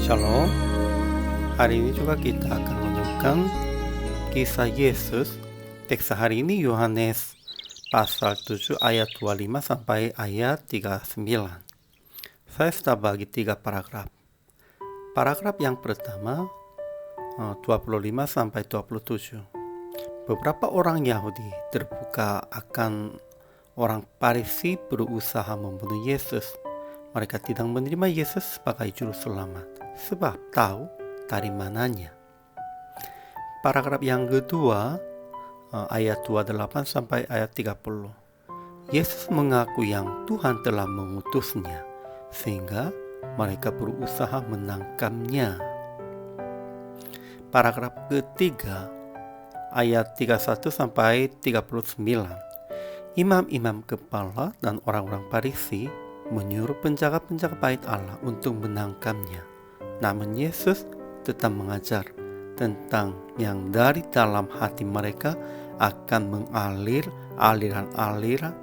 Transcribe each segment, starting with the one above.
Shalom. Hari ini juga kita akan menemukan kisah Yesus. Teks hari ini Yohanes pasal 7 ayat 25 sampai ayat 39. Saya sudah bagi 3 paragraf. Paragraf yang pertama 25 sampai 27. Beberapa orang Yahudi terbuka akan orang Farisi berusaha membunuh Yesus. Mereka tidak menerima Yesus sebagai juru selamat sebab tahu dari mananya. Paragraf yang kedua ayat 28 sampai ayat 30. Yesus mengaku yang Tuhan telah mengutusnya sehingga mereka berusaha menangkapnya. Paragraf ketiga ayat 31 sampai 39. Imam-imam kepala dan orang-orang Farisi menyuruh penjaga-penjaga bait Allah untuk menangkapnya. Namun Yesus tetap mengajar tentang yang dari dalam hati mereka akan mengalir aliran-aliran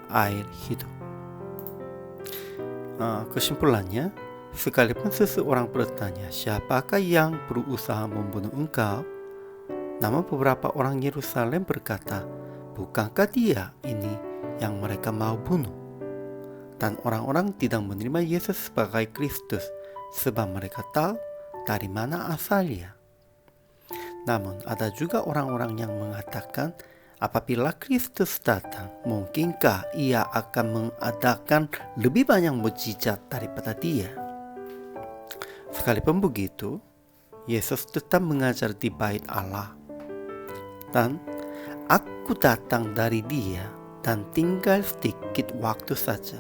air hidup. Kesimpulannya, sekalipun seseorang bertanya, siapakah yang berusaha membunuh engkau? Namun beberapa orang Yerusalem berkata, bukankah dia ini yang mereka mau bunuh? Dan orang-orang tidak menerima Yesus sebagai Kristus sebab mereka tahu dari mana asalnya. Namun ada juga orang-orang yang mengatakan apabila Kristus datang, mungkinkah ia akan mengadakan lebih banyak mukjizat daripada dia? Sekalipun begitu, Yesus tetap mengajar di bait Allah. Dan aku datang dari dia dan tinggal sedikit waktu saja.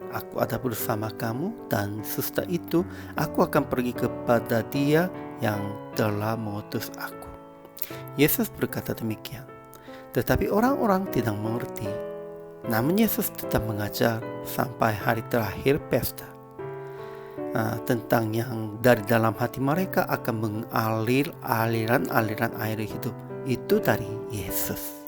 Aku ada bersama kamu dan sesudah itu aku akan pergi kepada dia yang telah mengutus aku. Yesus berkata demikian. Tetapi orang-orang tidak mengerti. Namun Yesus tetap mengajar sampai hari terakhir pesta. Tentang yang dari dalam hati mereka akan mengalir aliran-aliran air hidup. Itu dari Yesus.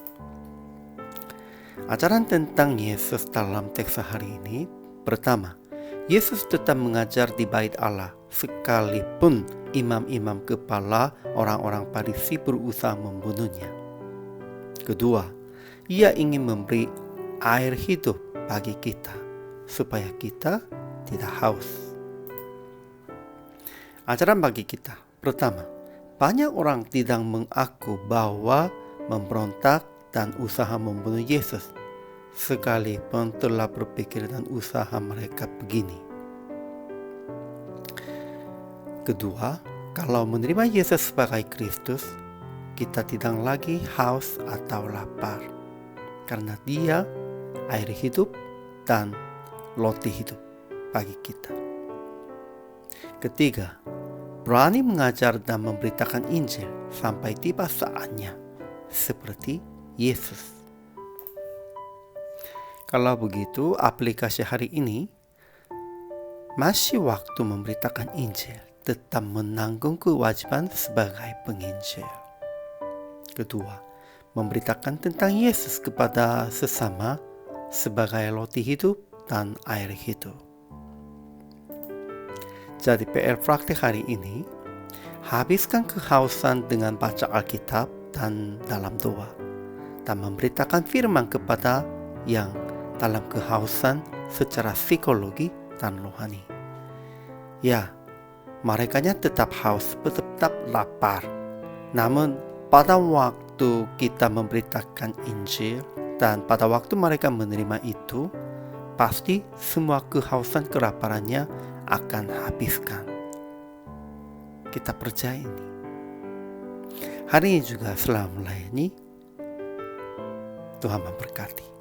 Ajaran tentang Yesus dalam teks hari ini. Pertama, Yesus tetap mengajar di bait Allah sekalipun imam-imam kepala orang-orang Farisi berusaha membunuhnya. Kedua, ia ingin memberi air hidup bagi kita supaya kita tidak haus. Ajaran bagi kita. Pertama, banyak orang tidak mengaku bahwa memberontak dan usaha membunuh Yesus sekalipun telah berpikir dan usaha mereka begini. Kedua, kalau menerima Yesus sebagai Kristus, kita tidak lagi haus atau lapar, karena Dia air hidup dan roti hidup bagi kita. Ketiga, berani mengajar dan memberitakan Injil sampai tiba saatnya, seperti Yesus. Kalau begitu, aplikasi hari ini masih waktu memberitakan Injil, tetap menanggung kewajiban sebagai penginjil. Kedua, memberitakan tentang Yesus kepada sesama sebagai roti hidup dan air hidup. Jadi PR praktik hari ini, habiskan kehausan dengan baca Alkitab dan dalam doa, dan memberitakan firman kepada yang dalam kehausan secara psikologi dan rohani. Ya, merekanya tetap haus, tetap lapar. Namun pada waktu kita memberitakan Injil dan pada waktu mereka menerima itu, pasti semua kehausan kelaparannya akan habiskan. Kita percaya ini. Hari ini juga selamat melayani. Tuhan memberkati.